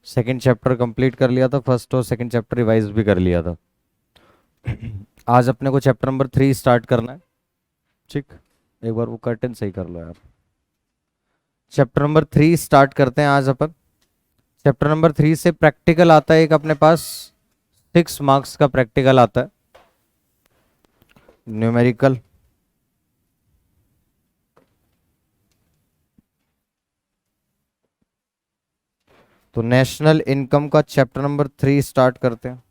Second chapter complete कर लिया था, फर्स्ट और सेकंड चैप्टर रिवाइज भी कर लिया था। आज अपने को चैप्टर नंबर 3 स्टार्ट करना है। ठीक, एक बार वो कर्टन सही कर लो यार। चैप्टर नंबर 3 स्टार्ट करते हैं आज अपन। चैप्टर नंबर 3 से प्रैक्टिकल आता है एक अपने पास, 6 मार्क्स का प्रैक्टिकल आता है, न्यूमेरिकल। तो नेशनल इनकम का चैप्टर नंबर 3 स्टार्ट करते हैं।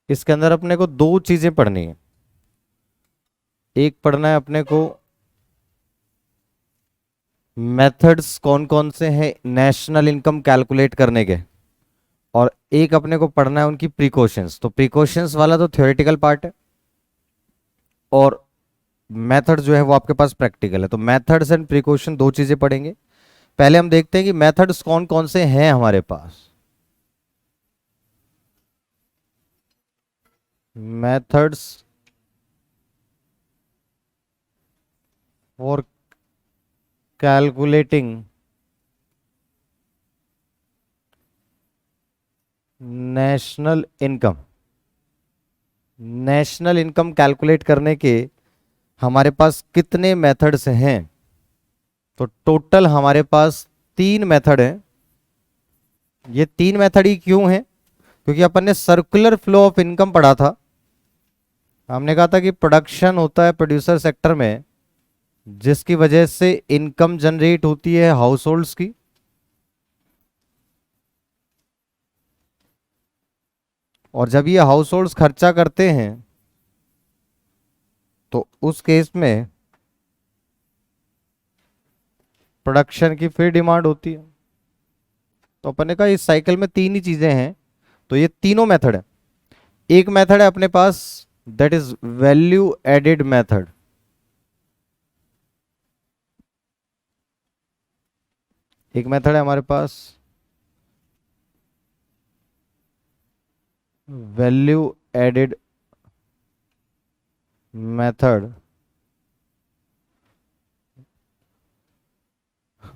इसके अंदर अपने को दो चीजें पढ़नी है। एक पढ़ना है अपने को मेथड्स कौन कौन से हैं नेशनल इनकम कैलकुलेट करने के, और एक अपने को पढ़ना है उनकी प्रिकॉशंस। तो प्रिकॉशंस वाला तो थ्योरेटिकल पार्ट है और मेथड जो है वो आपके पास प्रैक्टिकल है। तो मेथड्स एंड प्रिकॉशन दो चीजें पढ़ेंगे। पहले हम देखते हैं कि मेथड्स कौन कौन से हैं हमारे पास। Methods for calculating national income. National income calculate करने के हमारे पास कितने मेथड्स हैं? तो टोटल हमारे पास 3 मेथड हैं। ये 3 मेथड ही क्यों हैं? क्योंकि अपन ने सर्कुलर फ्लो ऑफ इनकम पढ़ा था। हमने कहा था कि प्रोडक्शन होता है प्रोड्यूसर सेक्टर में, जिसकी वजह से इनकम जनरेट होती है हाउस होल्ड्स की, और जब ये हाउस होल्ड्स खर्चा करते हैं तो उस केस में प्रोडक्शन की फिर डिमांड होती है। तो अपन ने कहा इस साइकिल में 3 ही चीजें हैं, तो ये तीनों मेथड है। एक मेथड है अपने पास, that is value added method. एक मेथड है हमारे पास वैल्यू एडेड मेथड।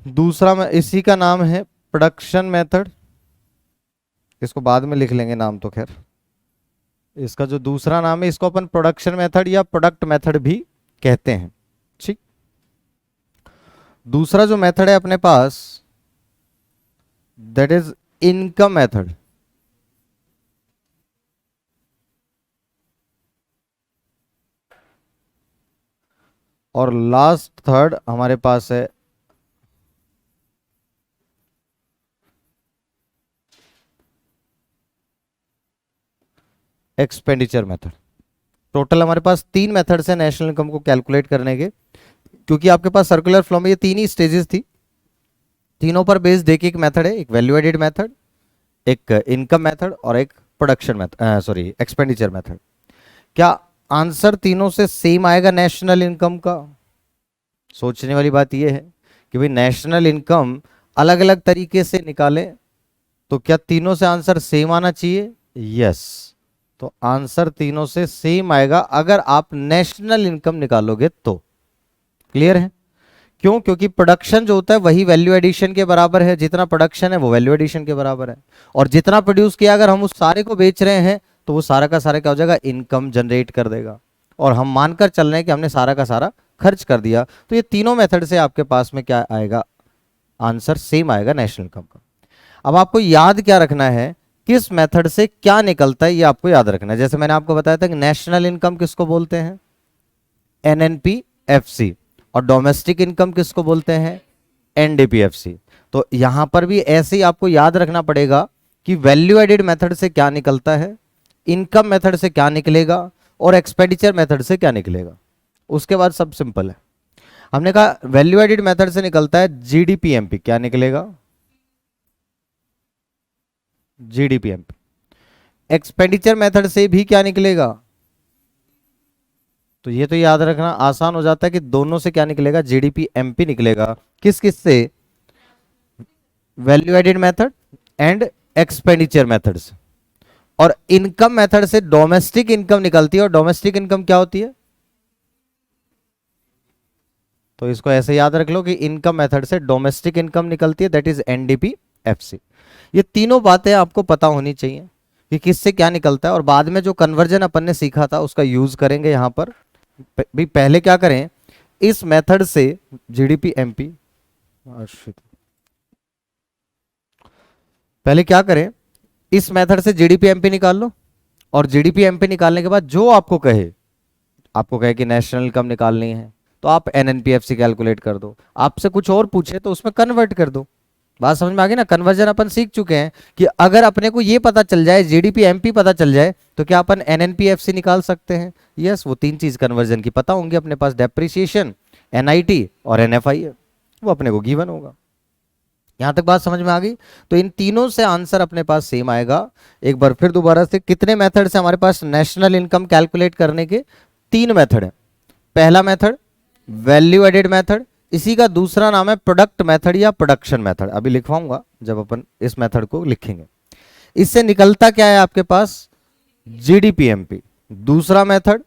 दूसरा में इसी का नाम है प्रोडक्शन मेथड। इसको बाद में लिख लेंगे नाम, तो खैर इसका जो दूसरा नाम है इसको अपन प्रोडक्शन मेथड या प्रोडक्ट मेथड भी कहते हैं। ठीक, दूसरा जो मेथड है अपने पास दैट इज इनकम मेथड। और लास्ट थर्ड हमारे पास है एक्सपेंडिचर मेथड। टोटल हमारे पास 3 मेथड्स हैं नेशनल इनकम को कैलकुलेट करने के। क्योंकि आपके पास सर्कुलर फ्लो में ये 3 ही स्टेजेस थी, तीनों पर बेस्ड एक एक मेथड है। एक वैल्यू एडेड मेथड, एक इनकम मेथड और एक production method, sorry expenditure method. क्या आंसर तीनों से सेम आएगा नेशनल इनकम का? सोचने वाली बात यह है कि भाई नेशनल इनकम अलग अलग तरीके से निकालें तो क्या तीनों से आंसर सेम आना चाहिए? यस। तो आंसर तीनों से सेम आएगा अगर आप नेशनल इनकम निकालोगे तो। क्लियर है? क्यों? क्योंकि प्रोडक्शन जो होता है वही वैल्यू एडिशन के बराबर है। जितना प्रोडक्शन है वो वैल्यू एडिशन के बराबर है, और जितना प्रोड्यूस किया अगर हम उस सारे को बेच रहे हैं तो वो सारा का सारा क्या हो जाएगा? इनकम जनरेट कर देगा। और हम मानकर चल रहे हैं कि हमने सारा का सारा खर्च कर दिया, तो ये तीनों मेथड से आपके पास में क्या आएगा? आंसर सेम आएगा नेशनल इनकम का। अब आपको याद क्या रखना है, किस मेथड से क्या निकलता है ये आपको याद रखना है। जैसे मैंने आपको बताया था कि नेशनल इनकम किसको बोलते हैं? एनएनपीएफसी। और डोमेस्टिक इनकम किसको बोलते हैं? एनडीपीएफसी। तो यहां पर भी ऐसे ही आपको याद रखना पड़ेगा कि वैल्यू एडेड मेथड से क्या निकलता है, इनकम मेथड से क्या निकलेगा, और एक्सपेंडिचर मेथड से क्या निकलेगा। उसके बाद सब सिंपल है। हमने कहा वैल्यू एडेड मेथड से निकलता है जीडीपीएमपी। क्या निकलेगा? जीडीपीएमपी। एक्सपेंडिचर मेथड से भी क्या निकलेगा? तो ये तो याद रखना आसान हो जाता है कि दोनों से क्या निकलेगा? जीडीपीएमपी निकलेगा। किस किस से? Value added method and expenditure method से। और इनकम मेथड से डोमेस्टिक इनकम निकलती है। और डोमेस्टिक इनकम क्या होती है? तो इसको ऐसे याद रख लो कि इनकम मेथड से डोमेस्टिक इनकम निकलती है, दैट इज एनडीपीएफसी। ये तीनों बातें आपको पता होनी चाहिए कि किससे क्या निकलता है, और बाद में जो कन्वर्जन अपन ने सीखा था उसका यूज करेंगे यहां पर। भी पहले क्या करें, इस मेथड से जीडीपी एमपी, पहले क्या करें, इस मेथड से जीडीपी एमपी निकाल लो, और जीडीपी एमपी निकालने के बाद जो आपको कहे कि नेशनल इनकम निकालनी है, तो आप एनएनपीएफसी कैलकुलेट कर दो। आपसे कुछ और पूछे तो उसमें कन्वर्ट कर दो। बात समझ में आ गई ना, कन्वर्जन अपन सीख चुके हैं कि अगर अपने को ये पता चल जाए, जीडीपी एमपी पता चल जाए, तो क्या अपन एनएनपीएफसी निकाल सकते हैं। यस, वो तीन चीज कन्वर्जन की पता होंगी अपने पास, डेप्रिसिएशन, एनआईटी और एनएफआई, वो अपने को गिवन होगा। यहां तक बात समझ में आ गई। तो इन तीनों से आंसर अपने पास सेम आएगा। एक बार फिर दोबारा से, कितने मेथड से हमारे पास नेशनल इनकम कैलकुलेट करने के, तीन मेथड है। पहला मेथड वैल्यू एडेड मेथड, इसी का दूसरा नाम है प्रोडक्ट मेथड या प्रोडक्शन मेथड। अभी लिखवाऊंगा जब अपन इस मेथड को लिखेंगे। इससे निकलता क्या है आपके पास, जीडीपीएमपी। दूसरा method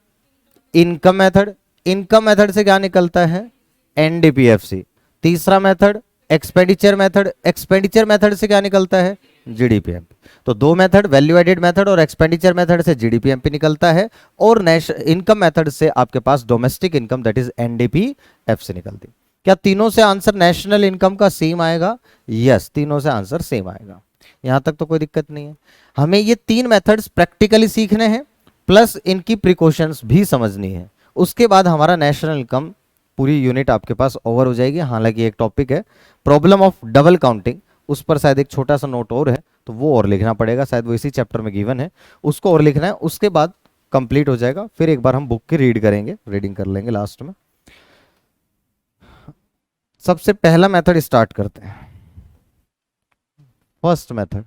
income method, income method से क्या निकलता है, एनडीपीएफसी। तीसरा method expenditure method, expenditure method से क्या निकलता है, जीडीपीएमपी। तो दो मेथड, वैल्यू एडेड मेथड और एक्सपेंडिचर मेथड से जीडीपीएमपी निकलता है, और इनकम मेथड से आपके पास domestic income that is NDPFC निकलती। क्या तीनों से आंसर नेशनल इनकम का सेम आएगा, यस, तीनों से आंसर सेम आएगा। यहां तक तो कोई दिक्कत नहीं है। हमें ये तीन मेथड्स प्रैक्टिकली सीखने हैं, प्लस इनकी प्रिकॉशंस भी समझनी है। उसके बाद हमारा नेशनल इनकम पूरी यूनिट आपके पास ओवर हो जाएगी। हालांकि एक टॉपिक है प्रॉब्लम ऑफ डबल काउंटिंग, उस पर शायद एक छोटा सा नोट और है, तो वो और लिखना पड़ेगा, शायद वो इसी चैप्टर में गिवन है, उसको और लिखना है। उसके बाद कंप्लीट हो जाएगा। फिर एक बार हम बुक की रीड करेंगे, रीडिंग कर लेंगे लास्ट में। सबसे पहला मेथड स्टार्ट करते हैं, first method.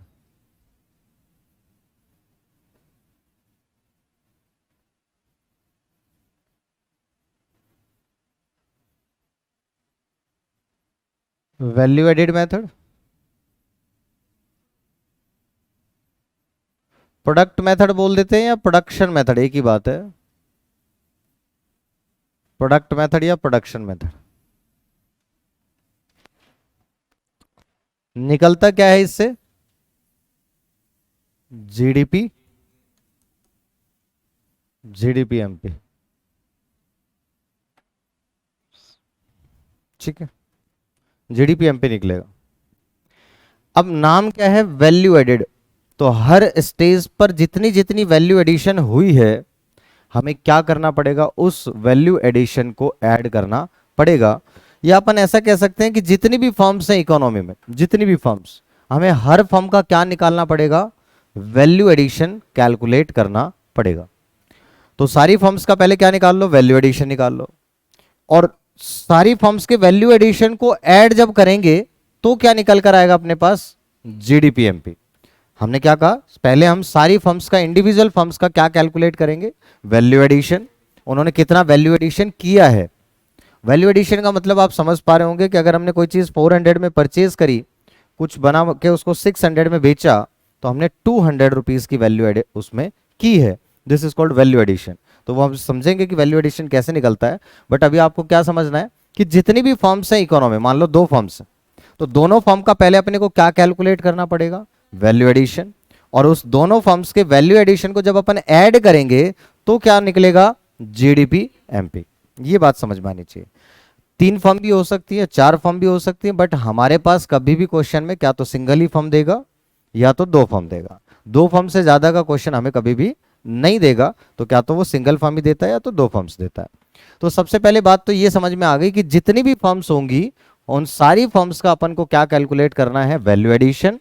Value added method, product method बोल देते हैं या प्रोडक्शन मेथड, एक ही बात है, प्रोडक्ट मेथड या प्रोडक्शन मेथड। निकलता क्या है इससे, जीडीपी, जीडीपीएमपी, ठीक है, जीडीपीएमपी निकलेगा। अब नाम क्या है, वैल्यू एडेड, तो हर स्टेज पर जितनी जितनी वैल्यू एडिशन हुई है, हमें क्या करना पड़ेगा, उस वैल्यू एडिशन को ऐड करना पड़ेगा। या अपन ऐसा कह सकते हैं कि जितनी भी फर्म्स हैं इकोनॉमी में, जितनी भी फर्म्स, हमें हर फर्म का क्या निकालना पड़ेगा, वैल्यू एडिशन कैलकुलेट करना पड़ेगा। तो सारी फर्म्स का पहले क्या निकाल लो, वैल्यू एडिशन निकाल लो, और सारी फर्म्स के वैल्यू एडिशन को ऐड जब करेंगे तो क्या निकल कर आएगा अपने पास, जीडीपीएमपी। हमने क्या कहा, पहले हम सारी फर्म्स का, इंडिविजुअल फर्म्स का क्या कैलकुलेट करेंगे, वैल्यू एडिशन, उन्होंने कितना वैल्यू एडिशन किया है। वैल्यू एडिशन का मतलब आप समझ पा रहे होंगे कि अगर हमने कोई चीज 400 में परचेज करी, कुछ बना के उसको 600 में बेचा, तो हमने 200 रुपीज की वैल्यू एड उसमें की है। This is called value addition. तो वो हम समझेंगे कि वैल्यू एडिशन कैसे निकलता है। बट अभी आपको क्या समझना है कि जितनी भी फर्म्स हैं इकोनॉमी, मान लो दो फर्म्स हैं, तो दोनों फर्म का पहले अपने को क्या कैलकुलेट करना पड़ेगा, वैल्यू एडिशन, और उस दोनों फर्म्स के वैल्यू एडिशन को जब अपन ऐड करेंगे तो क्या निकलेगा, जीडीपी एमपी। ये बात समझ में आनी चाहिए। तीन फर्म भी हो सकती है, चार फर्म भी हो सकती है, बट हमारे पास कभी भी क्वेश्चन में क्या तो सिंगल ही फर्म देगा या तो दो फर्म देगा। दो फर्म से ज्यादा का क्वेश्चन हमें कभी भी नहीं देगा, तो क्या तो वो सिंगल फर्म ही देता है या तो दो फर्म्स देता है। तो सबसे पहले बात तो ये समझ में आ गई कि जितनी भी फर्म्स होंगी उन सारी फर्म्स का अपन को क्या कैलकुलेट करना है, वैल्यू एडिशन,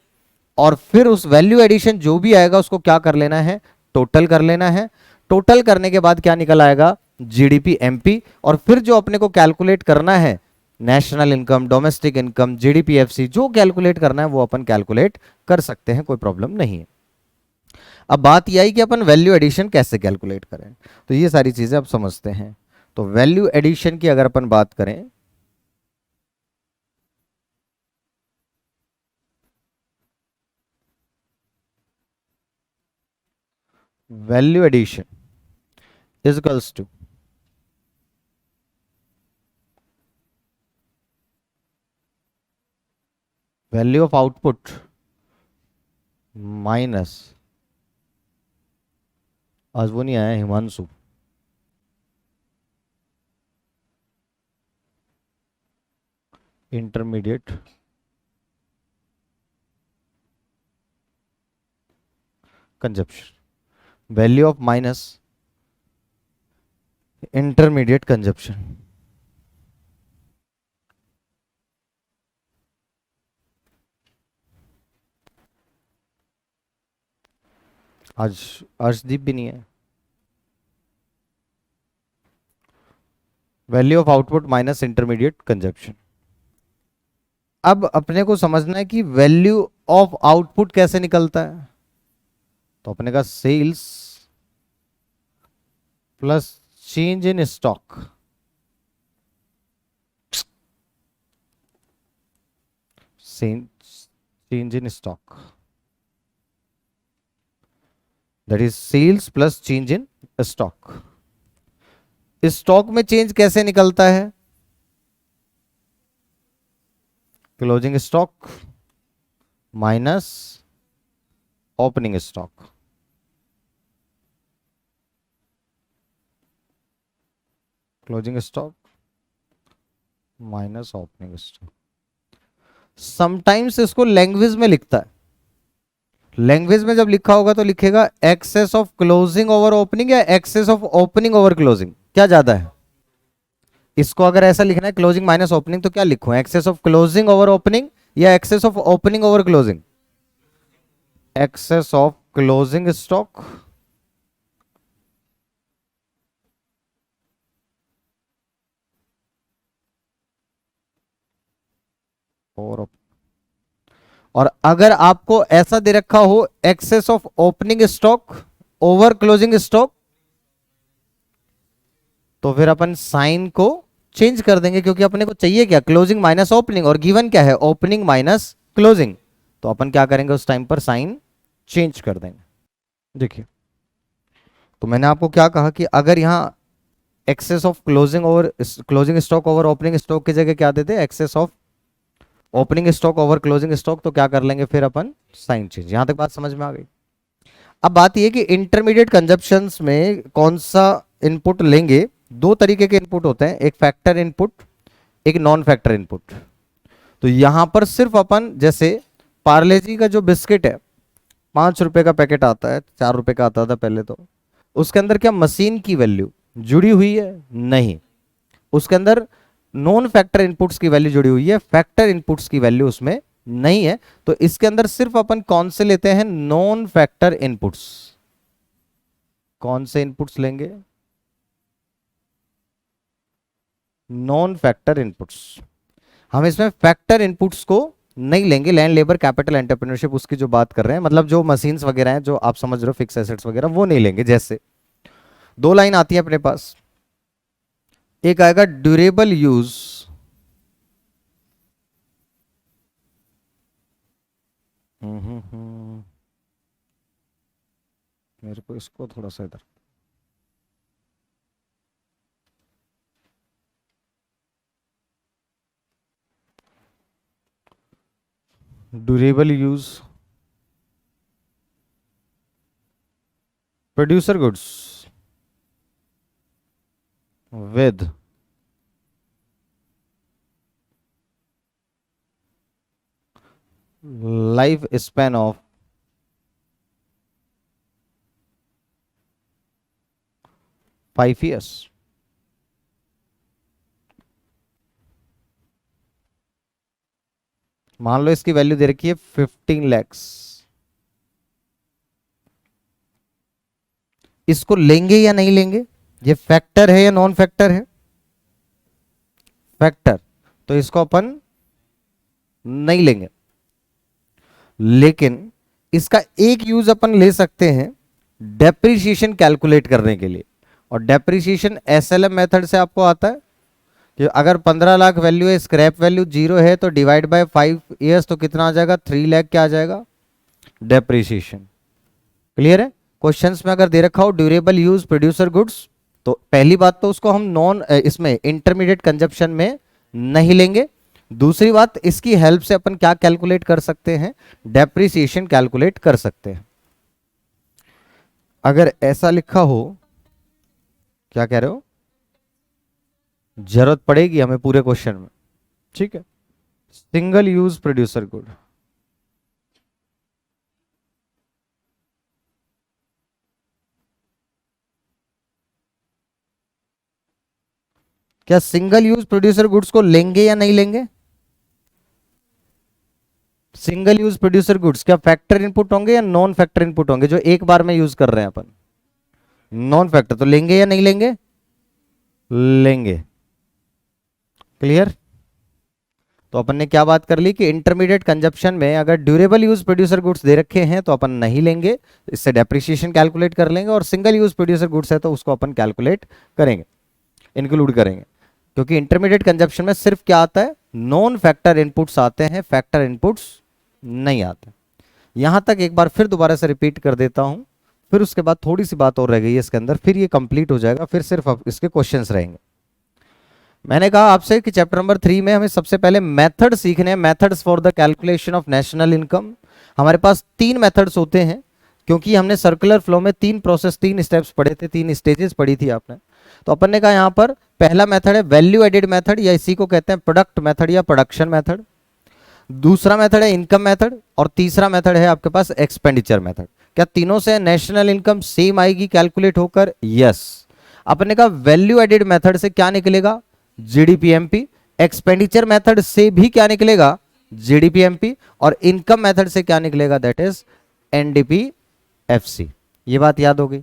और फिर उस वैल्यू एडिशन जो भी आएगा उसको क्या कर लेना है, टोटल कर लेना है। टोटल करने के बाद क्या निकल आएगा, जीडीपी एमपी, और फिर जो अपने को कैलकुलेट करना है, नेशनल इनकम, डोमेस्टिक इनकम, जीडीपीएफसी, जो कैलकुलेट करना है वो अपन कैलकुलेट कर सकते हैं, कोई प्रॉब्लम नहीं है। अब बात यह आई कि अपन वैल्यू एडिशन कैसे कैलकुलेट करें, तो ये सारी चीजें आप समझते हैं। तो वैल्यू एडिशन की अगर अपन बात करें, value addition is equals to value of output minus, आज वो नहीं आया Himanshu, intermediate consumption, value of minus intermediate consumption. आज अर्शदीप भी नहीं है। Value of output minus intermediate consumption. अब अपने को समझना है कि वैल्यू ऑफ आउटपुट कैसे निकलता है। तो अपने का sales plus change in stock, change in stock, that is sales plus change in stock. Stock में चेंज कैसे निकलता है? Closing stock minus opening stock. Closing stock minus opening stock. Sometimes इसको लैंग्वेज में लिखता है। लैंग्वेज में जब लिखा होगा तो लिखेगा excess of closing over opening या excess of opening over closing, क्या ज्यादा है? इसको अगर ऐसा लिखना है क्लोजिंग माइनस ओपनिंग तो क्या लिखूं, excess of closing over opening या excess of opening over closing? Excess of closing stock और अगर आपको ऐसा दे रखा हो excess of opening stock over closing stock तो फिर अपन साइन को चेंज कर देंगे, क्योंकि अपने को चाहिए क्या, क्लोजिंग माइनस ओपनिंग, और गिवन क्या है, ओपनिंग माइनस क्लोजिंग। तो अपन क्या करेंगे उस टाइम पर, साइन चेंज कर देंगे। देखिए तो मैंने आपको क्या कहा कि अगर यहां excess of closing over closing stock over opening stock की जगह क्या देते, excess of opening stock over closing stock, तो क्या कर लेंगे फिर अपन, साइन चेंज। यहां तक बात समझ में आ गई। अब बात यह कि इंटरमीडिएट कंजप्शंस में कौन सा इनपुट लेंगे। दो तरीके के इनपुट होते हैं, एक फैक्टर इनपुट, एक नॉन फैक्टर इनपुट। तो यहां पर सिर्फ अपन, जैसे पार्ले जी का जो बिस्किट है 5 रुपए का पैकेट आता है, 4 रुपए का आता था पहले, तो उसके अंदर क्या मशीन की वैल्यू जुड़ी हुई है? नहीं, उसके अंदर नॉन फैक्टर इनपुट्स की वैल्यू जुड़ी हुई है, फैक्टर इनपुट्स की वैल्यू उसमें नहीं है। तो इसके अंदर सिर्फ अपन कौन से लेते हैं, नॉन फैक्टर इनपुट्स। कौन से इनपुट्स लेंगे, नॉन फैक्टर इनपुट्स। हम इसमें फैक्टर इनपुट्स को नहीं लेंगे। लैंड लेबर कैपिटल एंटरप्रेन्योरशिप उसकी जो बात कर रहे हैं, मतलब जो मशीन्स वगैरह हैं, जो आप समझ रहे हो फिक्स एसेट्स वगैरह, वो नहीं लेंगे। जैसे दो लाइन आती है अपने पास, एक आएगा ड्यूरेबल यूज, मेरे को इसको थोड़ा सा इधर, durable use producer goods with life span of 5 years। मान लो इसकी वैल्यू दे रखी है 15 lakhs। इसको लेंगे या नहीं लेंगे, ये फैक्टर है या नॉन फैक्टर है? फैक्टर, तो इसको अपन नहीं लेंगे। लेकिन इसका एक यूज अपन ले सकते हैं डेप्रिसिएशन कैलकुलेट करने के लिए, और डेप्रिसिएशन एसएलएम मेथड से आपको आता है कि अगर 15 लाख वैल्यू है, स्क्रैप वैल्यू 0 है, तो डिवाइड बाय 5 years तो कितना आ जाएगा, 3 लाख क्या आ जाएगा, डेप्रिसिएशन। क्लियर है? क्वेश्चंस में अगर दे रखा हो ड्यूरेबल यूज प्रोड्यूसर गुड्स, तो पहली बात तो उसको हम नॉन इसमें इंटरमीडिएट कंजप्शन में नहीं लेंगे। दूसरी बात, इसकी हेल्प से अपन क्या कैलकुलेट कर सकते हैं, डेप्रिसिएशन कैलकुलेट कर सकते हैं। अगर ऐसा लिखा हो, क्या कह रहे हो, जरूरत पड़ेगी हमें पूरे क्वेश्चन में, ठीक है। सिंगल यूज प्रोड्यूसर गुड, क्या सिंगल यूज प्रोड्यूसर गुड्स को लेंगे या नहीं लेंगे? सिंगल यूज प्रोड्यूसर गुड्स क्या फैक्टर इनपुट होंगे या नॉन फैक्टर इनपुट होंगे, जो एक बार में यूज कर रहे हैं अपन? नॉन फैक्टर, तो लेंगे या नहीं लेंगे? लेंगे। क्लियर? तो अपन ने क्या बात कर ली कि इंटरमीडिएट कंजप्शन में अगर ड्यूरेबल यूज प्रोड्यूसर गुड्स दे रखे हैं तो अपन नहीं लेंगे, इससे डेप्रिसिएशन कैलकुलेट कर लेंगे, और सिंगल यूज प्रोड्यूसर गुड्स है तो उसको अपन कैलकुलेट करेंगे, इंक्लूड करेंगे। क्योंकि इंटरमीडिएट कंजप्शन में सिर्फ क्या आता है, नॉन फैक्टर इनपुट्स आते हैं, फैक्टर इनपुट्स नहीं आते। यहां तक एक बार फिर दोबारा से रिपीट कर देता हूं, फिर उसके बाद थोड़ी सी बात और रह गई है इसके अंदर, फिर ये कंप्लीट हो जाएगा, फिर सिर्फ अब इसके क्वेश्चंस रहेंगे। मैंने कहा आपसे कि चैप्टर नंबर 3 में हमें सबसे पहले मेथड सीखने हैं, methods for the calculation of national income. हमारे पास 3 मेथड्स होते हैं, क्योंकि हमने सर्कुलर फ्लो में 3 प्रोसेस, 3 स्टेप्स पढ़े थे, 3 स्टेजेस पढ़ी थी आपने। तो अपन ने कहा यहाँ पर पहला मेथड है वैल्यू एडेड मेथड, या इसी को कहते हैं प्रोडक्ट मेथड या प्रोडक्शन मेथड। दूसरा मेथड है इनकम मेथड, और तीसरा मेथड है आपके पास एक्सपेंडिचर मेथड। क्या तीनों से नेशनल इनकम सेम आएगी कैलकुलेट होकर? यस। अपन ने कहा वैल्यू एडेड मेथड से क्या निकलेगा, जीडीपीएमपी। एक्सपेंडिचर मेथड से भी क्या निकलेगा, जीडीपीएमपी। और इनकम मेथड से क्या निकलेगा, दैट इज एनडीपीएफसी। ये बात याद हो गई।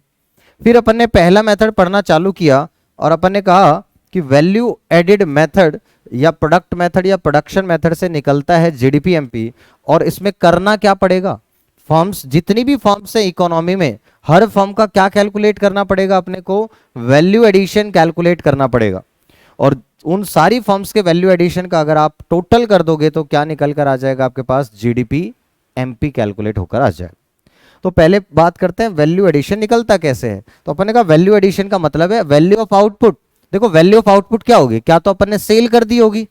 फिर अपन ने पहला मेथड पढ़ना चालू किया, और अपन ने कहा कि वैल्यू एडेड मेथड या प्रोडक्ट मेथड या प्रोडक्शन मेथड से निकलता है जीडीपीएमपी। और इसमें करना क्या पड़ेगा, फर्म्स, जितनी भी फर्म्स है इकोनॉमी में, हर फर्म का क्या कैलकुलेट करना पड़ेगा अपने को, वैल्यू एडिशन कैलकुलेट करना पड़ेगा। और उन सारी फर्म्स के वैल्यू एडिशन का अगर आप टोटल कर दोगे तो क्या निकल कर आ जाएगा आपके पास, जीडीपीएमपी कैलकुलेट होकर आ जाएगा। तो पहले बात करते हैं वैल्यू एडिशन निकलता कैसे है। तो अपन ने कहा वैल्यू एडिशन का मतलब है वैल्यू ऑफ आउटपुट। देखो वैल्यू ऑफ आउटपुट क्या होगी, क्या तो अपन ने सेल कर दी होगी,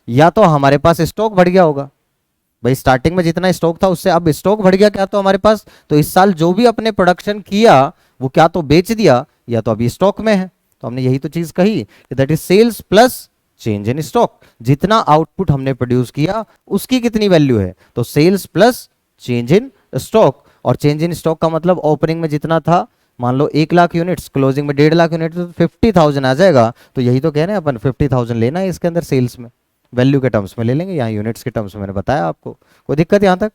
या तो हमारे पास स्टॉक बढ़ गया होगा। भाई स्टार्टिंग में जितना स्टॉक था उससे अब स्टॉक बढ़ गया क्या तो हमारे पास, तो इस साल जो भी अपने प्रोडक्शन किया वो क्या तो बेच दिया, या तो अभी स्टॉक में है। तो हमने यही तो चीज कही कि that is sales plus change in stock. जितना आउटपुट हमने प्रोड्यूस किया उसकी कितनी वैल्यू है, तो sales plus change in stock. और चेंज इन स्टॉक का मतलब ओपनिंग में जितना था, मान लो 1 लाख यूनिट्स, क्लोजिंग में 1.5 लाख यूनिट, तो 50,000 आ जाएगा। तो यही तो कह रहे हैं अपन, 50,000 लेना है इसके अंदर सेल्स में, वैल्यू के टर्म्स में ले लेंगे, यहाँ यूनिट्स के टर्म्स में मैंने बताया आपको, कोई दिक्कत यहाँ तक।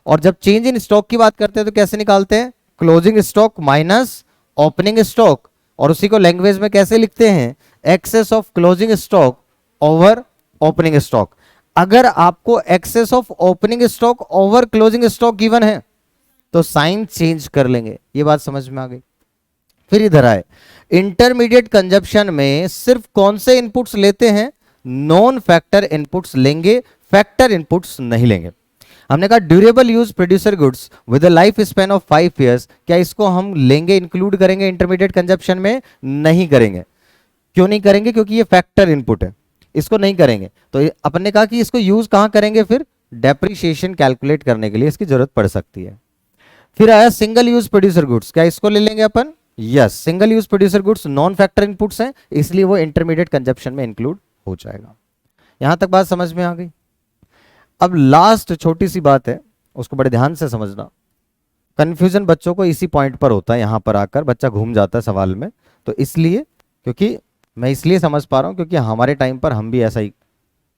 और जब चेंज इन स्टॉक की बात करते हैं तो कैसे निकालते हैं, closing stock minus opening stock. और उसी को लैंग्वेज में कैसे लिखते हैं, excess of closing stock over opening stock. अगर आपको excess of opening stock over closing stock given है तो साइन चेंज कर लेंगे। ये बात समझ में आ गई। फिर इधर आए, इंटरमीडिएट कंजप्शन में सिर्फ कौन से इनपुट्स लेते हैं, नॉन फैक्टर इनपुट्स लेंगे, फैक्टर इनपुट्स नहीं लेंगे। हमने कहा durable use producer goods with a life span of 5 years, क्या इसको हम लेंगे, इंक्लूड करेंगे इंटरमीडिएट कंजप्शन में? नहीं करेंगे। क्यों नहीं करेंगे, क्योंकि ये फैक्टर इनपुट है, इसको नहीं करेंगे। तो अपन ने कहा कि इसको यूज कहां करेंगे, फिर डेप्रिसिएशन कैलकुलेट करने के लिए इसकी जरूरत पड़ सकती है। फिर आया सिंगल यूज प्रोड्यूसर गुड्स, क्या इसको ले लेंगे अपन? Yes, single use producer goods non factor inputs हैं, इसलिए वो इंटरमीडिएट कंजप्शन में इंक्लूड हो जाएगा। यहां तक बात समझ में आ गई। अब लास्ट छोटी सी बात है, उसको बड़े ध्यान से समझना। कंफ्यूजन बच्चों को इसी पॉइंट पर होता है, यहां पर आकर बच्चा घूम जाता है सवाल में। तो इसलिए, क्योंकि मैं इसलिए समझ पा रहा हूं क्योंकि हमारे टाइम पर हम भी ऐसा ही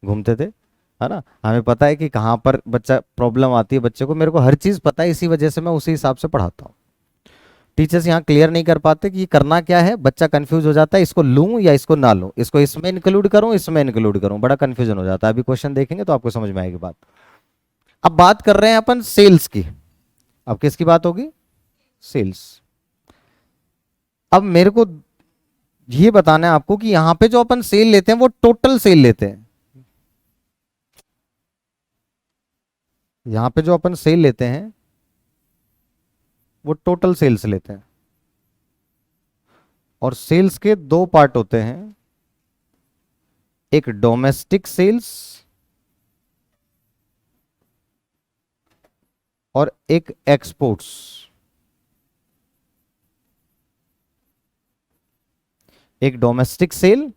घूमते थे, है ना। हमें पता है कि कहाँ पर बच्चा प्रॉब्लम आती है बच्चे को, मेरे को हर चीज़ पता है, इसी वजह से मैं उसी हिसाब से पढ़ाता हूँ। टीचर्स यहाँ क्लियर नहीं कर पाते कि ये करना क्या है, बच्चा कंफ्यूज हो जाता है, इसको लूँ या इसको ना लूँ, इसको इसमें इंक्लूड करूँ, इसमें इंक्लूड करूँ, बड़ा कंफ्यूजन हो जाता है। अभी क्वेश्चन देखेंगे तो आपको समझ में आएगी बात। अब बात कर रहे हैं अपन सेल्स की। अब किसकी बात होगी, सेल्स। अब मेरे को ये बताना है आपको कि यहां पे जो अपन सेल लेते हैं वो टोटल सेल लेते हैं। यहां पे जो अपन सेल लेते हैं वो टोटल सेल्स लेते हैं। और सेल्स के 2 पार्ट होते हैं, एक डोमेस्टिक सेल्स और एक एक्सपोर्ट्स। एक डोमेस्टिक सेल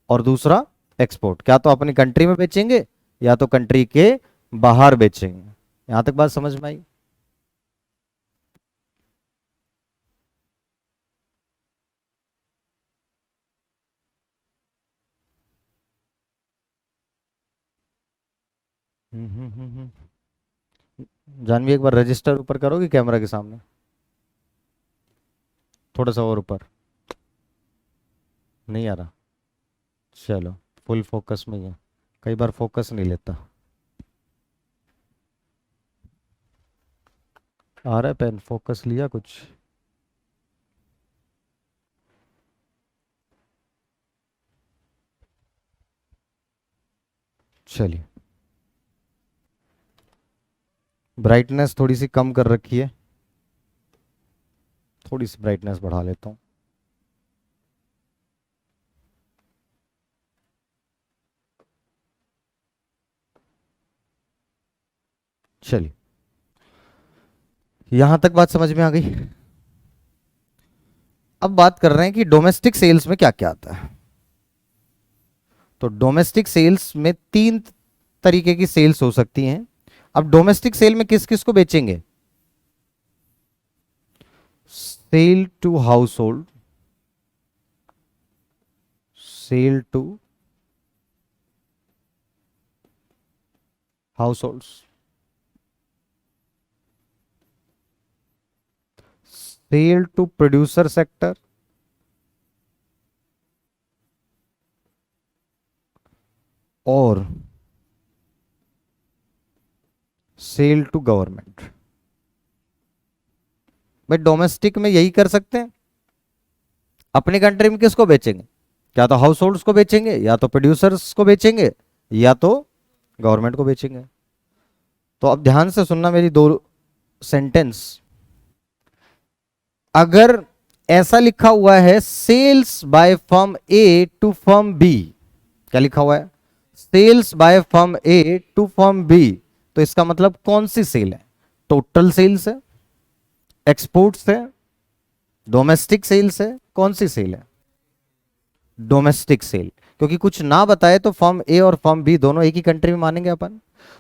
और दूसरा एक्सपोर्ट। क्या तो अपनी कंट्री में बेचेंगे या तो कंट्री के बाहर बेचेंगे। यहां तक बात समझ में आई? जानवी एक बार रजिस्टर ऊपर करोगे कैमरा के सामने, थोड़ा सा और ऊपर। नहीं आ रहा? चलो, फुल फोकस में ही है। कई बार फोकस नहीं लेता। आ रहा है पेन, फोकस लिया कुछ? चलिए, ब्राइटनेस थोड़ी सी कम कर रखी है, थोड़ी सी ब्राइटनेस बढ़ा लेता हूँ। चलिए, यहां तक बात समझ में आ गई। अब बात कर रहे हैं कि डोमेस्टिक सेल्स में क्या क्या आता है। तो डोमेस्टिक सेल्स में तीन तरीके की सेल्स हो सकती हैं। अब डोमेस्टिक सेल में किस किस को बेचेंगे? Sale to household, sale to household, sale to producer sector और सेल टू गवर्नमेंट। भाई डोमेस्टिक में यही कर सकते हैं। अपनी कंट्री में किसको बेचेंगे? क्या तो हाउस होल्ड्स को बेचेंगे, या तो प्रोड्यूसर्स को बेचेंगे, या तो गवर्नमेंट को बेचेंगे। तो अब ध्यान से सुनना मेरी दो सेंटेंस। अगर ऐसा लिखा हुआ है sales by firm A to firm B, क्या लिखा हुआ है? Sales by firm A to firm B, तो इसका मतलब कौन सी सेल है? टोटल सेल्स है, एक्सपोर्ट्स है, डोमेस्टिक सेल्स है? कौन सी सेल है? Domestic sale. क्योंकि कुछ ना बताए तो फर्म ए और फर्म बी दोनों एक ही कंट्री में मानेंगे अपन।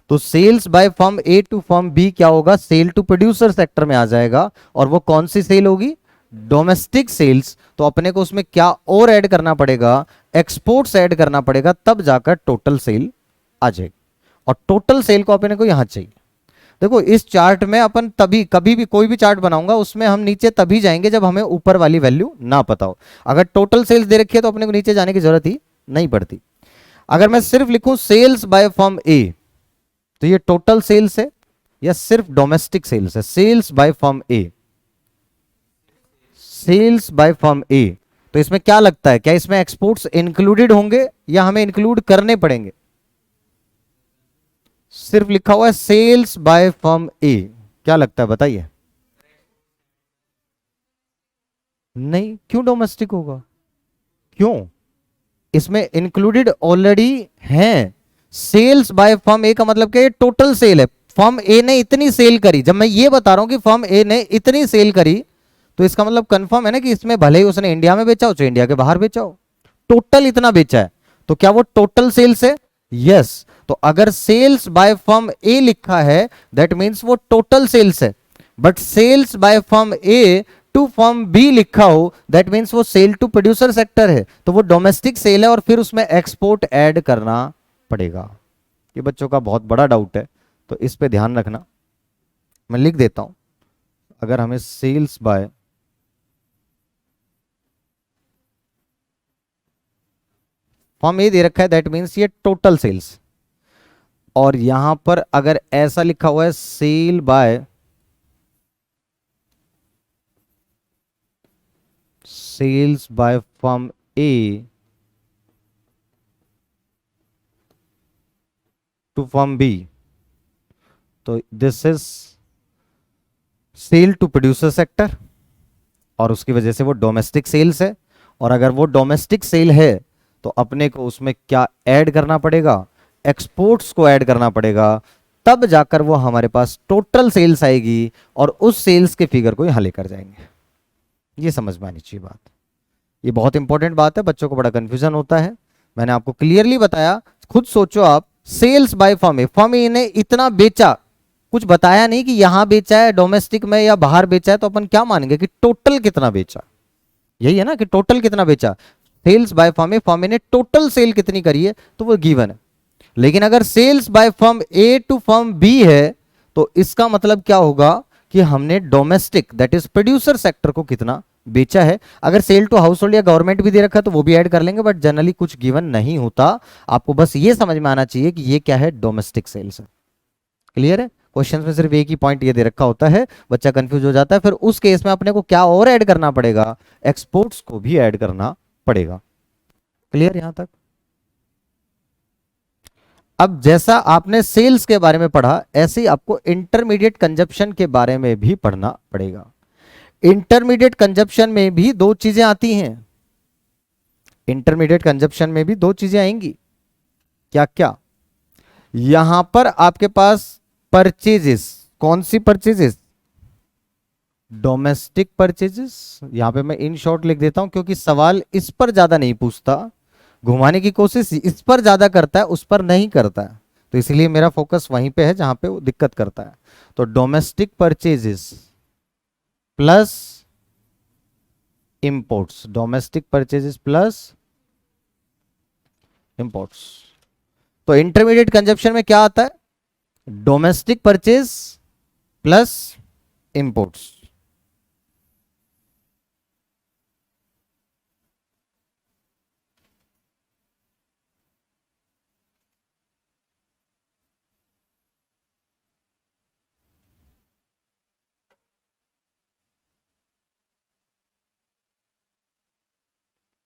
तो sales by firm A to firm B क्या होगा? सेल टू प्रोड्यूसर सेक्टर में आ जाएगा। और वो कौन सी सेल होगी? Domestic sales. तो अपने को उसमें क्या और ऐड करना पड़ेगा? एक्सपोर्ट्स ऐड करना पड़ेगा, तब जाकर टोटल सेल आ जाएगी। और टोटल सेल को अपने को यहां चाहिए। देखो, इस चार्ट में अपन तभी कभी भी कोई भी चार्ट बनाऊंगा उसमें हम नीचे तभी जाएंगे जब हमें ऊपर वाली वैल्यू ना पता हो। अगर टोटल सेल्स दे रखी है तो अपने को नीचे जाने की जरूरत ही नहीं पड़ती। अगर मैं सिर्फ लिखूं सेल्स बाय फर्म ए, तो ये टोटल सेल्स है या सिर्फ डोमेस्टिक सेल्स है? Sales by firm A, sales by firm A. तो इसमें क्या लगता है, क्या इसमें एक्सपोर्ट्स इंक्लूडेड होंगे या हमें इंक्लूड करने पड़ेंगे? सिर्फ लिखा हुआ है सेल्स बाय फर्म ए, क्या लगता है बताइए? नहीं, क्यों डोमेस्टिक होगा? क्यों? इसमें इंक्लूडेड ऑलरेडी है। सेल्स बाय फर्म ए का मतलब क्या है? टोटल सेल है। फर्म ए ने इतनी सेल करी, जब मैं ये बता रहा हूं कि फर्म ए ने इतनी सेल करी, तो इसका मतलब कंफर्म है ना कि इसमें भले ही उसने इंडिया में बेचा हो चाहे इंडिया के बाहर बेचा हो, टोटल इतना बेचा है। तो क्या वो टोटल सेल्स है? यस। तो अगर सेल्स बाय फर्म ए लिखा है दैट मींस वो टोटल सेल्स है। But sales by firm A to firm B लिखा हो दैट मींस वो सेल टू प्रोड्यूसर सेक्टर है, तो वो डोमेस्टिक सेल है और फिर उसमें एक्सपोर्ट ऐड करना पड़ेगा। ये बच्चों का बहुत बड़ा डाउट है, तो इस पे ध्यान रखना। मैं लिख देता हूं। अगर हमें सेल्स बाय फर्म ए दे रखा है दैट मींस ये टोटल सेल्स, और यहां पर अगर ऐसा लिखा हुआ है sale by sales by firm A to firm B, तो this is sale to producer sector, और उसकी वजह से वो डोमेस्टिक सेल्स है। और अगर वो डोमेस्टिक सेल है तो अपने को उसमें क्या ऐड करना पड़ेगा? एक्सपोर्ट्स को ऐड करना पड़ेगा, तब जाकर वो हमारे पास टोटल सेल्स आएगी और उस सेल्स के फिगर को यहां लेकर जाएंगे। ये समझ में आनी चाहिए बात। ये बहुत इंपॉर्टेंट बात है, बच्चों को बड़ा कंफ्यूजन होता है। मैंने आपको क्लियरली बताया। खुद सोचो आप, sales by firm A, firm A ने इतना बेचा, कुछ बताया नहीं कि यहां बेचा है डोमेस्टिक में या बाहर बेचा है, तो अपन क्या मानेंगे कि टोटल कितना बेचा। यही है ना कि टोटल कितना बेचा। सेल्स बाय फर्म ए ने टोटल सेल कितनी करी है तो वो गिवन है। लेकिन अगर sales by firm A to firm B है तो इसका मतलब क्या होगा कि हमने domestic that is producer sector को कितना बेचा है। अगर सेल टू हाउस होल्ड या गवर्नमेंट भी दे रखा है तो वो भी ऐड कर लेंगे, बट जनरली कुछ गिवन नहीं होता। आपको बस ये समझ में आना चाहिए कि ये क्या है, डोमेस्टिक सेल्स है। क्लियर है? क्वेश्चन में सिर्फ एक ही पॉइंट ये दे रखा होता है, बच्चा कंफ्यूज हो जाता है। फिर उस केस में अपने को क्या और ऐड करना पड़ेगा, एक्सपोर्ट्स को भी ऐड करना पड़ेगा। क्लियर यहां तक? अब जैसा आपने सेल्स के बारे में पढ़ा, ऐसे ही आपको इंटरमीडिएट कंजप्शन के बारे में भी पढ़ना पड़ेगा। इंटरमीडिएट कंजप्शन में भी दो चीजें आती हैं। इंटरमीडिएट कंजप्शन में भी दो चीजें आएंगी। क्या क्या? यहां पर आपके पास परचेजेस, कौन सी परचेजेस? Domestic purchases. यहां पे मैं इन शॉर्ट लिख देता हूं क्योंकि सवाल इस पर ज्यादा नहीं पूछता, घुमाने की कोशिश इस पर ज्यादा करता है, उस पर नहीं करता है। तो इसलिए मेरा फोकस वहीं पे है जहां पे वो दिक्कत करता है। तो domestic purchases plus imports, domestic purchases plus imports. तो इंटरमीडिएट कंजप्शन में क्या आता है? Domestic purchase plus imports.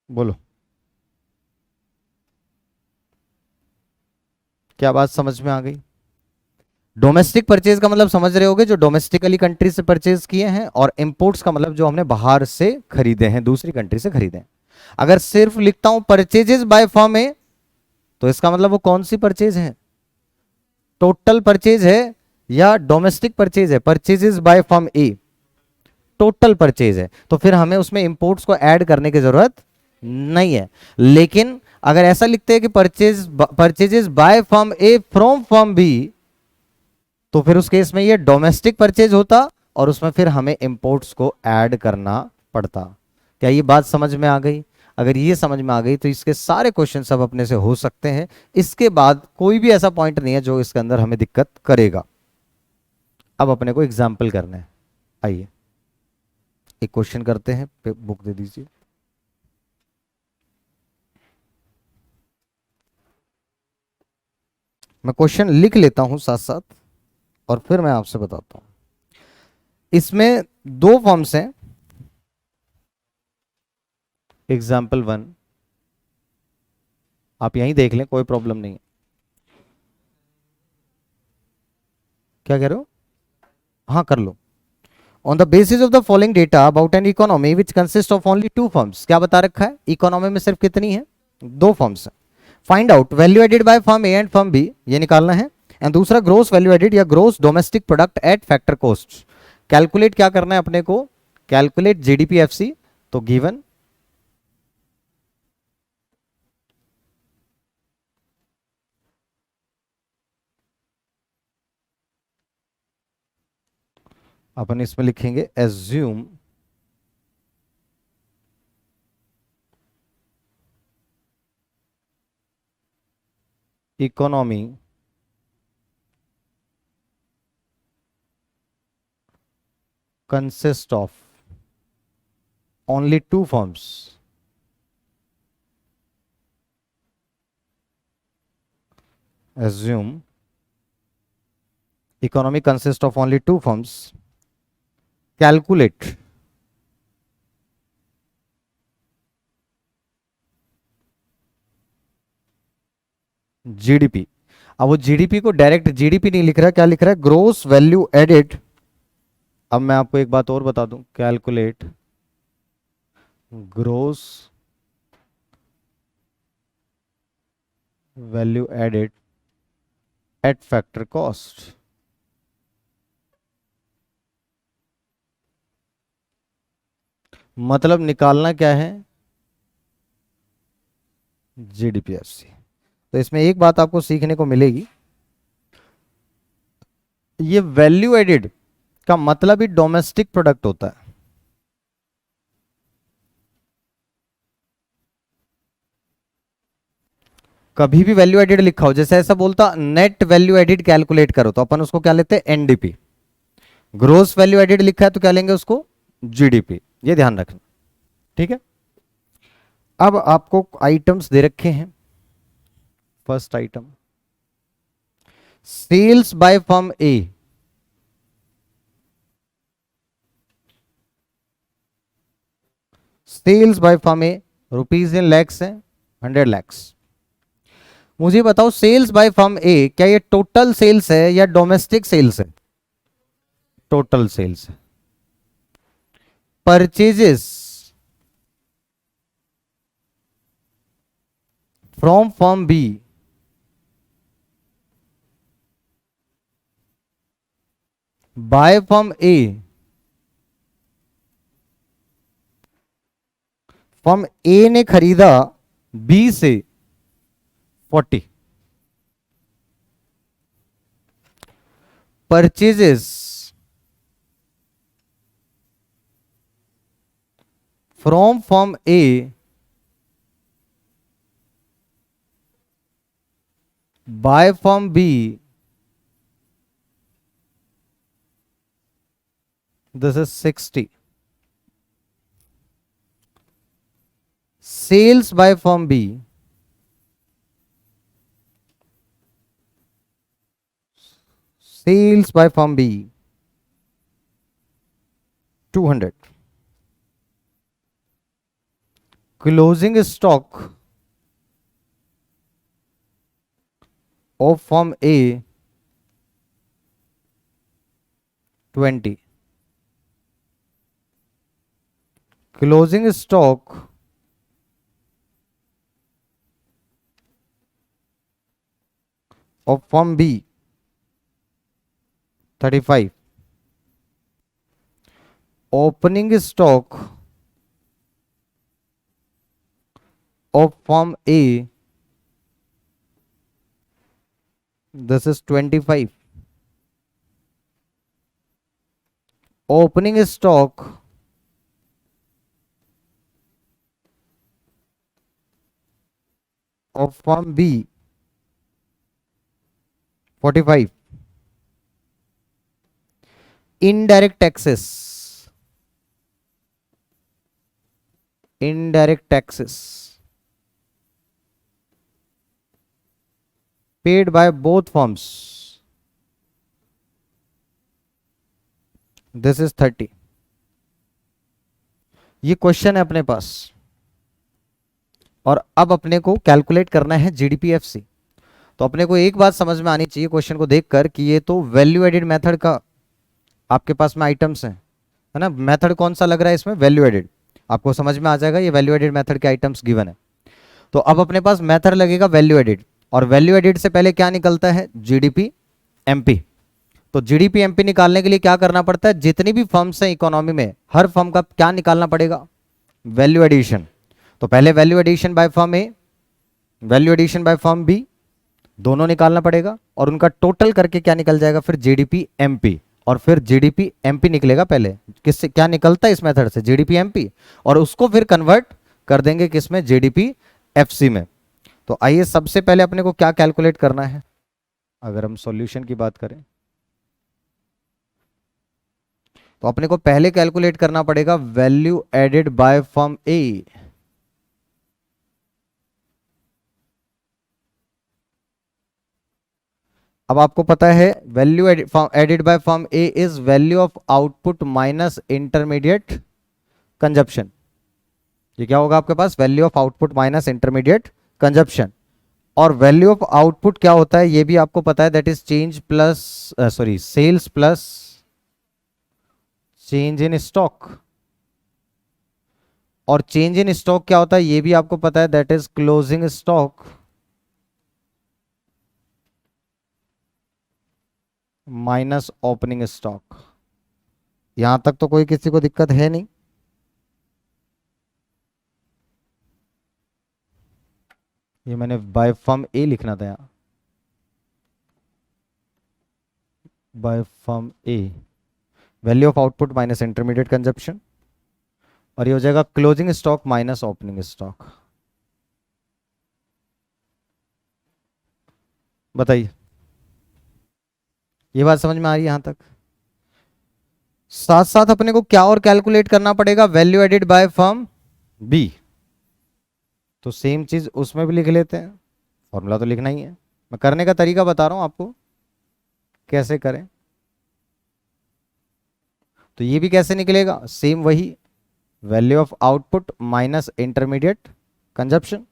बोलो, क्या बात समझ में आ गई? डोमेस्टिक परचेज का मतलब समझ रहे होगे, जो डोमेस्टिकली कंट्री से परचेज किए हैं, और इंपोर्ट्स का मतलब जो हमने बाहर से खरीदे हैं, दूसरी कंट्री से खरीदे हैं। अगर सिर्फ लिखता हूं परचेजेस बाय फर्म ए, तो इसका मतलब वो कौन सी परचेज है? टोटल परचेज है या डोमेस्टिक परचेज है? Purchases by firm A total purchase है, तो फिर हमें उसमें इंपोर्ट्स को ऐड करने की जरूरत नहीं है। लेकिन अगर ऐसा लिखते हैं कि purchases by firm A from firm B, तो फिर उस केस में ये डोमेस्टिक परचेज होता और उसमें फिर हमें इंपोर्ट्स को ऐड करना पड़ता। क्या ये बात समझ में आ गई? अगर ये समझ में आ गई तो इसके सारे क्वेश्चन सब अपने से हो सकते हैं। इसके बाद कोई भी ऐसा पॉइंट नहीं है जो इसके अंदर हमें दिक्कत करेगा। अब अपने को एग्जाम्पल करना है। आइए एक क्वेश्चन करते हैं, बुक दे दीजिए। मैं क्वेश्चन लिख लेता हूं साथ साथ और फिर मैं आपसे बताता हूं। इसमें दो फॉर्म्स हैं। एग्जाम्पल 1 आप यहीं देख लें, कोई प्रॉब्लम नहीं है। क्या कह रहे हो? हाँ कर लो। On the basis of the following data about an economy which consist of only two firms. क्या बता रखा है? इकोनॉमी में सिर्फ कितनी है? दो फर्म्स है। Find out value added by firm A and firm B, ये निकालना है। एंड दूसरा ग्रोस वैल्यू एडेड या gross domestic product at factor cost. Calculate क्या करना है अपने को? Calculate GDPFC. तो गिवन अपन इसमें लिखेंगे assume economy consist of only two firms. Assume economy consists of only two firms. Calculate GDP. अब वो जीडीपी को डायरेक्ट जीडीपी नहीं लिख रहा, क्या लिख रहा है? Gross value added. अब मैं आपको एक बात और बता दूं, calculate gross value added at factor cost. मतलब निकालना क्या है, जीडीपीएफसी। तो इसमें एक बात आपको सीखने को मिलेगी, ये वैल्यू एडिड का मतलब ही डोमेस्टिक प्रोडक्ट होता है। कभी भी वैल्यू एडिड लिखा हो, जैसे ऐसा बोलता नेट वैल्यू एडिड कैलकुलेट करो, तो अपन उसको क्या लेते हैं, एनडीपी। ग्रोस वैल्यू एडिड लिखा है तो क्या लेंगे उसको, जीडीपी। ये ध्यान रखना, ठीक है। अब आपको आइटम्स दे रखे हैं। First item, sales by firm A, sales by firm A rupees in lakhs है, 100 लाख्स। मुझे बताओ सेल्स बाय फर्म ए क्या ये टोटल सेल्स है या डोमेस्टिक सेल्स है, टोटल सेल्स है। Purchases from firm B by firm A, firm A ने खरीदा बी से 40। Purchases from firm A by firm B, this is 60। Sales by firm B, sales by firm B 200। Closing stock of firm A 20। Closing stock of firm B 35। Opening stock of firm A, this is 25। Opening stock of firm B 45। Indirect taxes, indirect taxes paid by both firms, this is 30। ये question है अपने पास, और अब अपने को calculate करना है जीडीपीएफसी। तो अपने को एक बात समझ में आनी चाहिए क्वेश्चन को देखकर कि ये तो वैल्यू एडिड मेथड का आपके पास में आइटम्स हैं, है ना। मेथड कौन सा लग रहा है इसमें, वैल्यू एडिड। आपको समझ में आ जाएगा ये वैल्यू एडिड मेथड के आइटम्स गिवन है। तो अब अपने पास मेथड लगेगा वैल्यू एडिड, और वैल्यू एडिड से पहले क्या निकलता है, जीडीपी एमपी। तो जीडीपी एमपी निकालने के लिए क्या करना पड़ता है, जितनी भी फर्म्स हैं इकोनॉमी में हर फर्म का क्या निकालना पड़ेगा, वैल्यू एडिशन। तो पहले value addition by firm A, value addition by firm B, दोनों निकालना पड़ेगा, और उनका टोटल करके क्या निकल जाएगा फिर जीडीपी एमपी। और फिर जीडीपी एमपी निकलेगा, पहले किससे क्या निकलता है इस मेथड से, जीडीपी एमपी, और उसको फिर कन्वर्ट कर देंगे किसमें, जीडीपी एफसी में। तो आइए सबसे पहले अपने को क्या कैलकुलेट करना है, अगर हम सॉल्यूशन की बात करें तो अपने को पहले कैलकुलेट करना पड़ेगा value added by firm A. अब आपको पता है value added by firm A is value of output minus intermediate consumption. ये क्या होगा आपके पास, value of output minus intermediate consumption. और वैल्यू ऑफ आउटपुट क्या होता है ये भी आपको पता है, that is change plus sorry sales plus change in stock. और चेंज इन स्टॉक क्या होता है ये भी आपको पता है, that is closing stock minus opening stock. यहां तक तो कोई किसी को दिक्कत है नहीं। ये मैंने बाय फर्म ए लिखना था यहाँ, bye firm A, value of output minus intermediate consumption, और ये हो जाएगा closing stock minus opening stock. बताइए, ये बात समझ में आ रही है यहां तक? साथ साथ अपने को क्या और कैलकुलेट करना पड़ेगा, value added by firm B. तो सेम चीज उसमें भी लिख लेते हैं, फॉर्मूला तो लिखना ही है। मैं करने का तरीका बता रहा हूं आपको कैसे करें। तो ये भी कैसे निकलेगा, सेम वही, value of output minus intermediate consumption.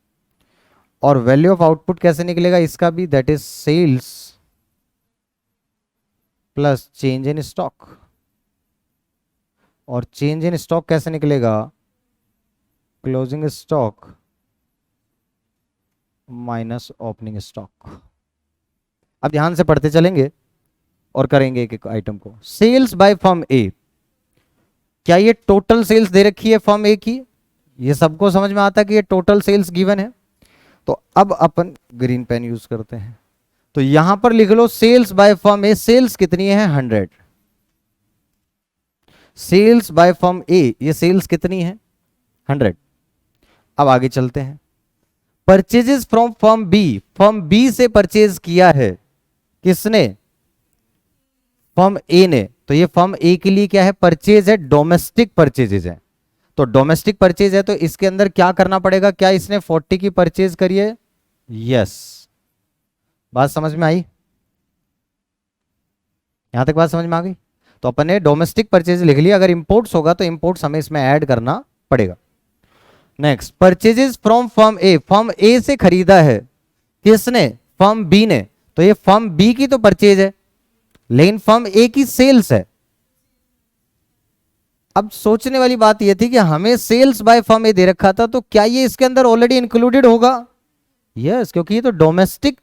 और वैल्यू ऑफ आउटपुट कैसे निकलेगा इसका भी, that is sales plus change in stock. और चेंज इन स्टॉक कैसे निकलेगा, closing stock minus opening stock. अब ध्यान से पढ़ते चलेंगे और करेंगे एक एक आइटम को। सेल्स बाय फर्म ए, क्या ये टोटल सेल्स दे रखी है फर्म ए की? ये सबको समझ में आता है कि ये टोटल सेल्स गिवन है। तो अब अपन ग्रीन पेन यूज करते हैं। तो यहां पर लिख लो sales by firm A, sales कितनी है 100। सेल्स बाय फर्म ए, ये सेल्स कितनी है 100। अब आगे चलते हैं, purchases from firm B, firm B से परचेज किया है किसने, फर्म ए ने। तो ये फर्म ए के लिए क्या है, परचेज है, डोमेस्टिक परचेजेज है। तो डोमेस्टिक परचेज है तो इसके अंदर क्या करना पड़ेगा, क्या इसने 40 की परचेज करी है? यस। बात समझ में आई? यहां तक बात समझ में आ गई? तो अपन ने डोमेस्टिक परचेज लिख लिया, अगर इंपोर्ट्स होगा तो इंपोर्ट्स हमें इसमें ऐड करना पड़ेगा। Next, purchases from firm A, firm A से खरीदा है किसने, फर्म बी ने। तो ये फर्म बी की तो परचेज है, लेकिन फर्म ए की सेल्स है। अब सोचने वाली बात यह थी कि हमें सेल्स बाय फर्म ए दे रखा था, तो क्या ये इसके अंदर ऑलरेडी इंक्लूडेड होगा? यस, क्योंकि ये तो डोमेस्टिक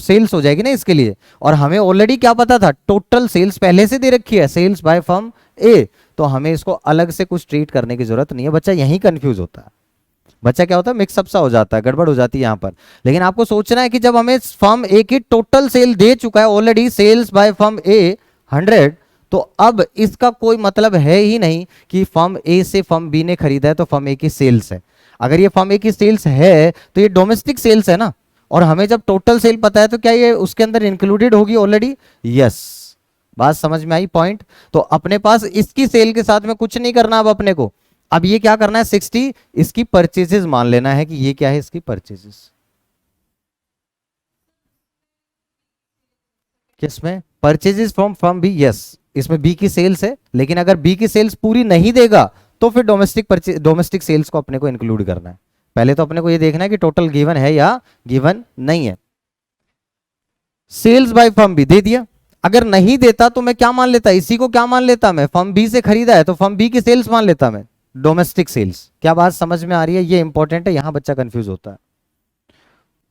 सेल्स हो जाएगी ना इसके लिए। और हमें ऑलरेडी क्या पता था, टोटल सेल्स पहले से दे रखी है, सेल्स बाय फर्म ए। तो हमें इसको अलग से कुछ ट्रीट करने की जरूरत नहीं है। बच्चा यही कंफ्यूज होता है, बच्चा क्या होता है, मिक्सअप सा हो जाता है, गड़बड़ हो जाती है यहां पर। लेकिन आपको सोचना है कि जब हमें फर्म ए की टोटल सेल दे चुका है ऑलरेडी, सेल्स बाय फर्म ए 100, तो अब इसका कोई मतलब है ही नहीं कि फर्म ए से फर्म बी ने खरीदा है तो फर्म ए की सेल्स है। अगर ये फर्म ए की सेल्स है तो ये डोमेस्टिक सेल्स है ना, और हमें जब टोटल सेल पता है तो क्या ये उसके अंदर इंक्लूडेड होगी ऑलरेडी? यस। बात समझ में आई पॉइंट? तो अपने पास इसकी सेल के साथ में कुछ नहीं करना अब अपने को। अब ये क्या करना है, 60 इसकी परचेजेस मान लेना है कि ये क्या है, इसकी परचेजेस। किसमें, purchases from firm B, yes, इसमें बी की सेल्स है। लेकिन अगर बी की सेल्स पूरी नहीं देगा तो फिर डोमेस्टिक सेल्स को अपने को इंक्लूड करना है। पहले तो अपने को ये देखना है कि टोटल गिवन है या गिवन नहीं है। सेल्स बाय फर्म बी दे दिया, अगर नहीं देता तो मैं क्या मान लेता, इसी को क्या मान लेता मैं, फर्म बी से खरीदा है तो फर्म बी की सेल्स मान लेता मैं, डोमेस्टिक सेल्स। क्या बात समझ में आ रही है? ये इंपॉर्टेंट है, यहां बच्चा कंफ्यूज होता है।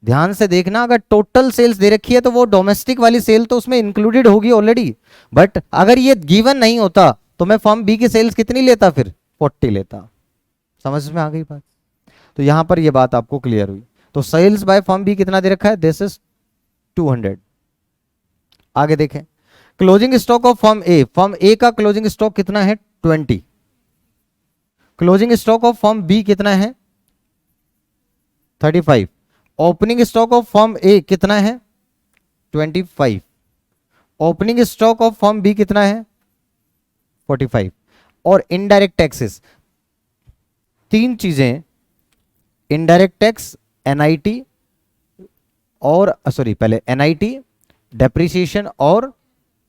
ध्यान से देखना, अगर टोटल सेल्स दे रखी है तो वो डोमेस्टिक वाली सेल तो उसमें इंक्लूडेड होगी ऑलरेडी। बट अगर ये गिवन नहीं होता तो मैं फर्म बी की सेल्स कितनी लेता, फिर 40 लेता। समझ में आ गई बात? तो यहां पर ये बात आपको क्लियर हुई। तो सेल्स बाय फर्म बी कितना दे रखा है, दिस इज 200। आगे देखें, closing stock of firm A का क्लोजिंग स्टॉक कितना है 20। Closing stock of firm B कितना है 35। Opening stock of firm A कितना है 25। Opening stock of firm B कितना है 45। और इनडायरेक्ट टैक्सेस, तीन चीजें, इनडायरेक्ट टैक्स, एनआईटी और सॉरी पहले एनआईटी, डेप्रिसिएशन और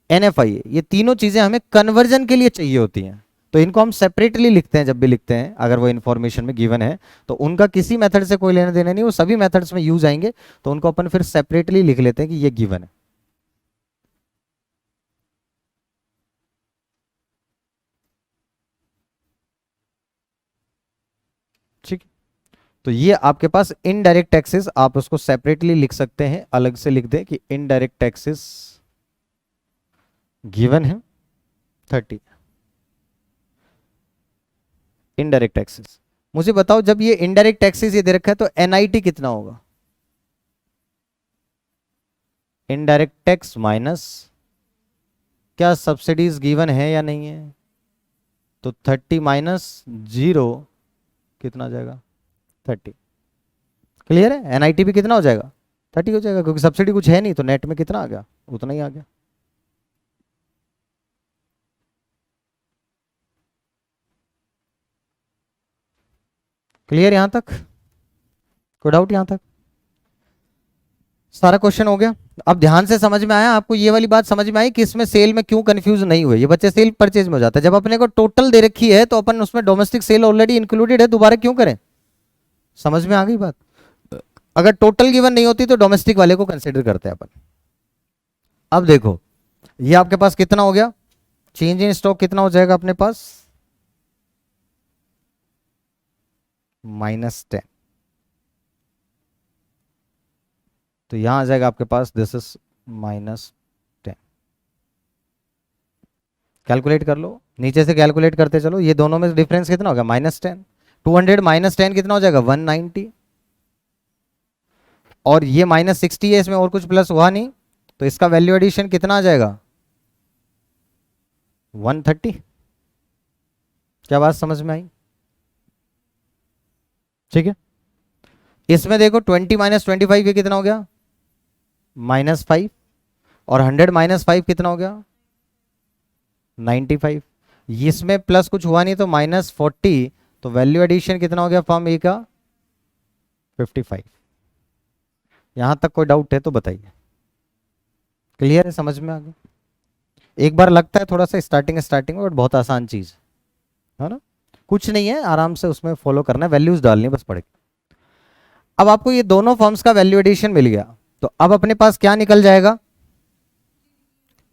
एनएफआई, ये तीनों चीजें हमें कन्वर्जन के लिए चाहिए होती हैं। तो इनको हम सेपरेटली लिखते हैं जब भी लिखते हैं, अगर वो इन्फॉर्मेशन में गिवन है तो उनका किसी मेथड से कोई लेना देना नहीं, वो सभी मेथड्स में यूज आएंगे। तो उनको अपन फिर सेपरेटली लिख लेते हैं कि ये गिवन है। ठीक, तो ये आपके पास इनडायरेक्ट टैक्सेस, आप उसको सेपरेटली लिख सकते हैं, अलग से लिख दें कि इनडायरेक्ट टैक्सेस गिवन है 30। इनडायरेक्ट टैक्सेस, मुझे बताओ जब ये इनडायरेक्ट टैक्सेस ये दे रखा है तो एनआईटी कितना होगा? इनडायरेक्ट टैक्स माइनस क्या सब्सिडीज गिवन है या नहीं है, तो 30 माइनस 0 कितना आ जाएगा? 30। क्लियर है? एनआईटी भी कितना हो जाएगा? 30 हो जाएगा, क्योंकि सब्सिडी कुछ है नहीं, तो नेट में कितना आ गया? उतना ही आ गया। क्लियर यहां तक? कोई डाउट यहां तक? सारा क्वेश्चन हो गया। अब ध्यान से समझ में आया आपको? ये वाली बात समझ में आई कि इसमें सेल में क्यों कंफ्यूज नहीं हुए? ये बच्चे सेल परचेज में हो जाता है। जब अपने को टोटल दे रखी है तो अपन उसमें डोमेस्टिक सेल ऑलरेडी इंक्लूडेड है, दोबारा क्यों करें? समझ में आ गई बात? अगर टोटल गिवन नहीं होती तो डोमेस्टिक वाले को कंसिडर करते हैं अपन। अब देखो ये आपके पास कितना हो गया? चेंज इन स्टॉक कितना हो जाएगा अपने पास? -10। तो यहां आ जाएगा आपके पास दिस इज -10। कैलकुलेट कर लो, नीचे से कैलकुलेट करते चलो। ये दोनों में डिफरेंस कितना हो गया? -10। 200 -10 कितना हो जाएगा? 190। और ये -60 है, इसमें और कुछ प्लस हुआ नहीं, तो इसका वैल्यू एडिशन कितना आ जाएगा? 130। क्या बात समझ में आई? ठीक है। इसमें देखो 20 -25 ये कितना हो गया? -5। और 100 -5 कितना हो गया? 95। इसमें प्लस कुछ हुआ नहीं तो -40, तो वैल्यू एडिशन कितना हो गया फॉर्म ए का? 55। यहां तक कोई डाउट है तो बताइए। क्लियर है? समझ में आ गया? एक बार लगता है थोड़ा सा स्टार्टिंग में, बट बहुत आसान चीज है ना, कुछ नहीं है, आराम से उसमें फॉलो करना है, वैल्यूज डालनी है बस पढ़ के। अब आपको ये दोनों फॉर्म्स का वैल्यू एडिशन मिल गया, तो अब अपने पास क्या निकल जाएगा?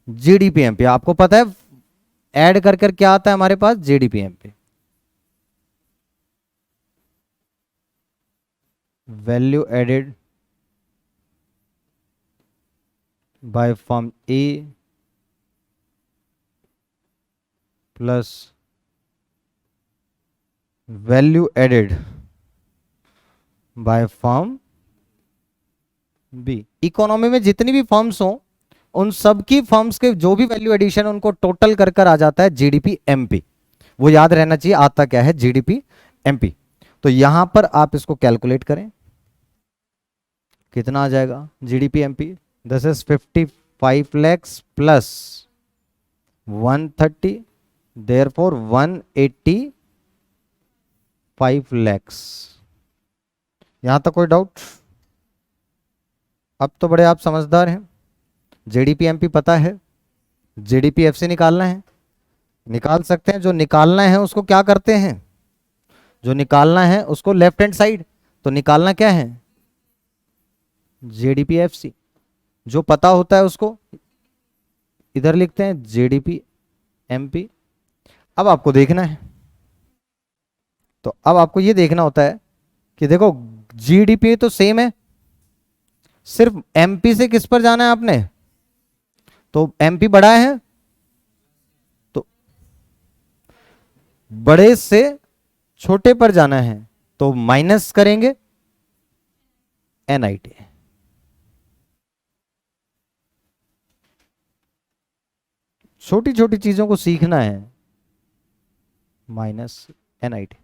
जीडीपीएमपी। आपको पता है ऐड कर कर क्या आता है हमारे पास? GDPMP, value added by firm A plus value added by firm B. Economy में जितनी भी फर्म्स हो उन सब की फर्म्स के जो भी वैल्यू एडिशन उनको टोटल कर कर आ जाता है जीडीपी एमपी। वो याद रहना चाहिए आता क्या है? GDP MP. तो यहां पर आप इसको कैलकुलेट करें, कितना आ जाएगा GDP MP? This is 55 lakhs plus 130, therefore 185 lakhs. यहां तक कोई डाउट? अब तो बड़े आप समझदार हैं, जीडीपी एमपी पता है, जीडीपी एफसी निकालना है, निकाल सकते हैं। जो निकालना है उसको क्या करते हैं? जो निकालना है उसको लेफ्ट हैंड साइड, तो निकालना क्या है? GDP FC. जो पता होता है उसको इधर लिखते हैं जीडीपी एमपी। अब आपको देखना है, तो अब आपको ये देखना होता है कि देखो जीडीपी तो सेम है, सिर्फ एमपी से किस पर जाना है आपने? तो एमपी बड़ा है तो बड़े से छोटे पर जाना है, तो माइनस करेंगे एनआईटी। छोटी छोटी चीजों को सीखना है, माइनस एनआईटी।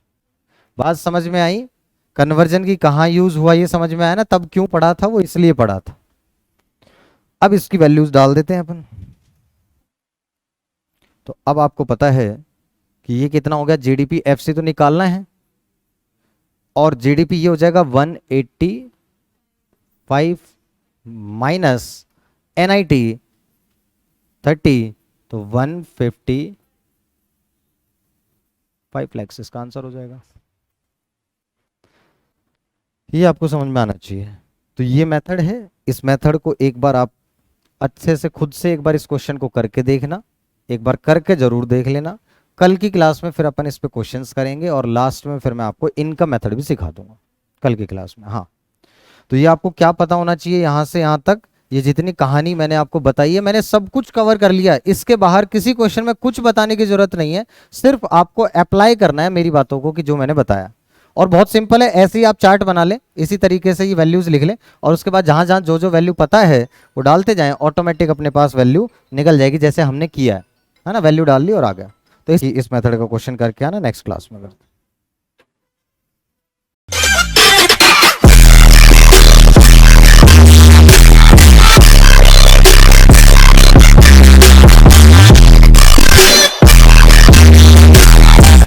बात समझ में आई? कन्वर्जन की कहां यूज हुआ ये समझ में आया ना? तब क्यों पढ़ा था वो? इसलिए पढ़ा था। अब इसकी वैल्यूज डाल देते हैं अपन। तो अब आपको पता है कि ये कितना हो गया? जीडीपी एफसी तो निकालना है, और जीडीपी ये हो जाएगा 185 माइनस एनआईटी 30, तो 155 लैक्स इसका आंसर हो जाएगा। ये आपको समझ में आना चाहिए। तो ये मेथड है, इस मेथड को एक बार आप अच्छे से खुद से एक बार इस क्वेश्चन को करके देखना, एक बार करके जरूर देख लेना। कल की क्लास में फिर अपन इस पे क्वेश्चंस करेंगे, और लास्ट में फिर मैं आपको इनका मेथड भी सिखा दूंगा कल की क्लास में। हाँ, तो ये आपको क्या पता होना चाहिए यहां से यहां तक? ये जितनी कहानी मैंने आपको बताई है, मैंने सब कुछ कवर कर लिया। इसके बाहर किसी क्वेश्चन में कुछ बताने की जरूरत नहीं है, सिर्फ आपको अप्लाई करना है मेरी बातों को कि जो मैंने बताया। और बहुत सिंपल है, ऐसे ही आप चार्ट बना लें, इसी तरीके से ये वैल्यूज लिख लें, और उसके बाद जहां जहां जो जो वैल्यू पता है वो डालते जाएं, ऑटोमेटिक अपने पास वैल्यू निकल जाएगी, जैसे हमने किया है ना, वैल्यू डाल ली और आ गया। तो इस मेथड का क्वेश्चन करके आना नेक्स्ट क्लास में।